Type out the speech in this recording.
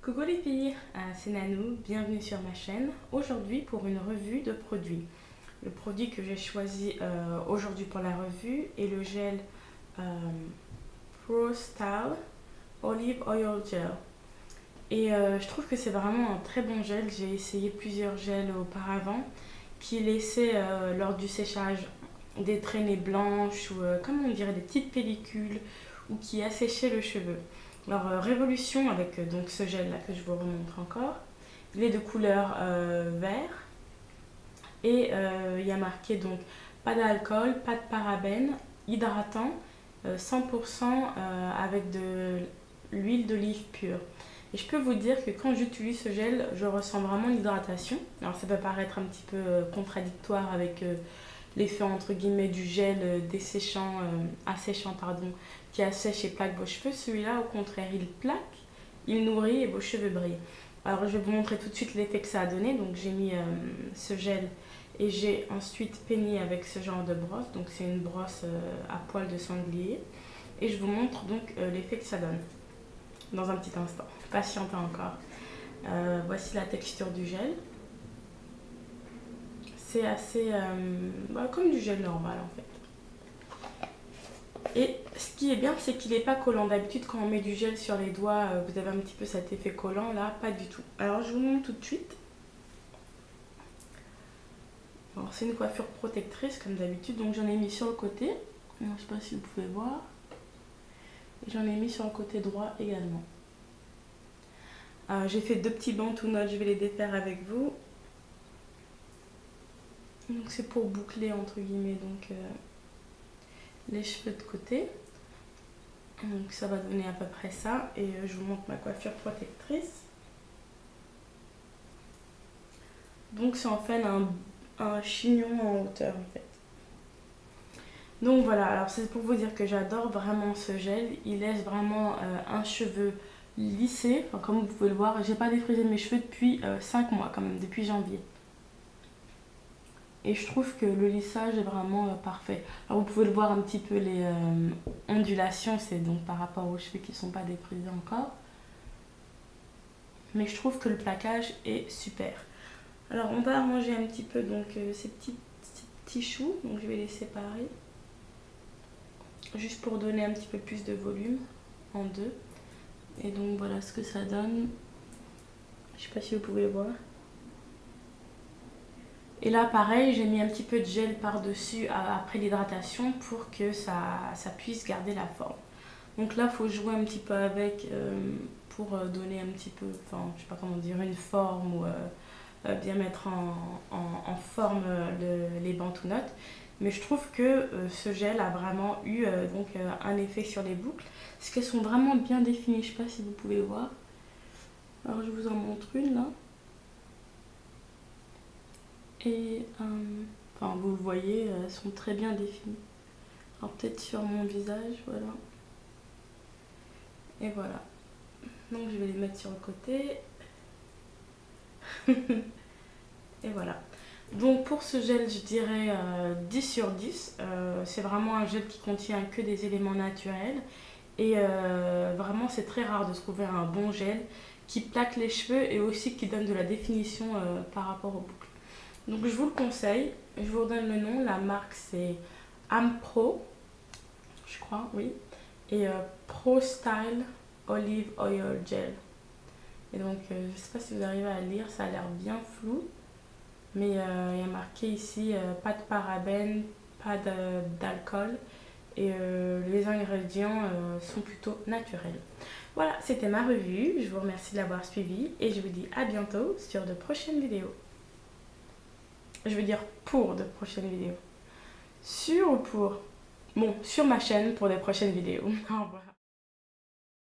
Coucou les filles, c'est Nanou, bienvenue sur ma chaîne. Aujourd'hui pour une revue de produits. Le produit que j'ai choisi aujourd'hui pour la revue est le gel Pro Style Olive Oil Gel. Et je trouve que c'est vraiment un très bon gel. J'ai essayé plusieurs gels auparavant qui laissaient lors du séchage des traînées blanches ou comme on dirait des petites pellicules ou qui asséchaient le cheveu. Alors Révolution avec donc ce gel là que je vous remontre encore, il est de couleur vert et il y a marqué donc pas d'alcool, pas de parabènes, hydratant, 100% avec de l'huile d'olive pure. Et je peux vous dire que quand j'utilise ce gel, je ressens vraiment l'hydratation. Alors ça peut paraître un petit peu contradictoire avec l'effet entre guillemets du gel desséchant, asséchant pardon, qui assèche et plaque vos cheveux. Celui-là au contraire il plaque, il nourrit et vos cheveux brillent. Alors je vais vous montrer tout de suite l'effet que ça a donné. Donc j'ai mis ce gel et j'ai ensuite peigné avec ce genre de brosse. Donc c'est une brosse à poils de sanglier. Et je vous montre donc l'effet que ça donne dans un petit instant. Patientez encore. Voici la texture du gel. C'est assez comme du gel normal en fait. Et ce qui est bien, c'est qu'il n'est pas collant. D'habitude, quand on met du gel sur les doigts, vous avez un petit peu cet effet collant. Là, pas du tout. Alors, je vous montre tout de suite. Alors, c'est une coiffure protectrice, comme d'habitude. Donc, j'en ai mis sur le côté. Je ne sais pas si vous pouvez voir. Et j'en ai mis sur le côté droit également. J'ai fait deux petits bancs tout notes. Je vais les défaire avec vous. Donc, c'est pour boucler, entre guillemets, donc les cheveux de côté. Donc ça va donner à peu près ça. Et je vous montre ma coiffure protectrice. Donc c'est en fait un chignon en hauteur en fait. Donc voilà, alors c'est pour vous dire que j'adore vraiment ce gel. Il laisse vraiment un cheveu lissé. Enfin, comme vous pouvez le voir, j'ai pas défrisé mes cheveux depuis 5 mois quand même, depuis janvier. Et je trouve que le lissage est vraiment parfait. Alors vous pouvez le voir un petit peu les ondulations, c'est donc par rapport aux cheveux qui ne sont pas défrisés encore. Mais je trouve que le plaquage est super. Alors on va arranger un petit peu donc ces petits choux, donc je vais les séparer. Juste pour donner un petit peu plus de volume en deux. Et donc voilà ce que ça donne. Je ne sais pas si vous pouvez voir. Et là pareil, j'ai mis un petit peu de gel par-dessus après l'hydratation pour que ça puisse garder la forme. Donc là il faut jouer un petit peu avec pour donner un petit peu, enfin je sais pas comment dire, une forme ou bien mettre en forme les bancs tout notes. Mais je trouve que ce gel a vraiment eu donc un effet sur les boucles. Parce qu'elles sont vraiment bien définies, je sais pas si vous pouvez voir. Alors je vous en montre une là. Et enfin vous le voyez, elles sont très bien définies. Alors peut-être sur mon visage, voilà. Et voilà. Donc je vais les mettre sur le côté. Et voilà. Donc pour ce gel, je dirais 10 sur 10. C'est vraiment un gel qui contient que des éléments naturels. Et vraiment c'est très rare de trouver un bon gel qui plaque les cheveux et aussi qui donne de la définition par rapport aux boucles. Donc je vous le conseille, je vous redonne le nom, la marque c'est Ampro, je crois, oui, et Pro Style Olive Oil Gel. Et donc je ne sais pas si vous arrivez à lire, ça a l'air bien flou, mais il y a marqué ici pas de parabènes, pas d'alcool, et les ingrédients sont plutôt naturels. Voilà, c'était ma revue, je vous remercie de l'avoir suivie et je vous dis à bientôt sur de prochaines vidéos. Je veux dire pour de prochaines vidéos. Sur ou pour? Bon, sur ma chaîne pour des prochaines vidéos. Au revoir.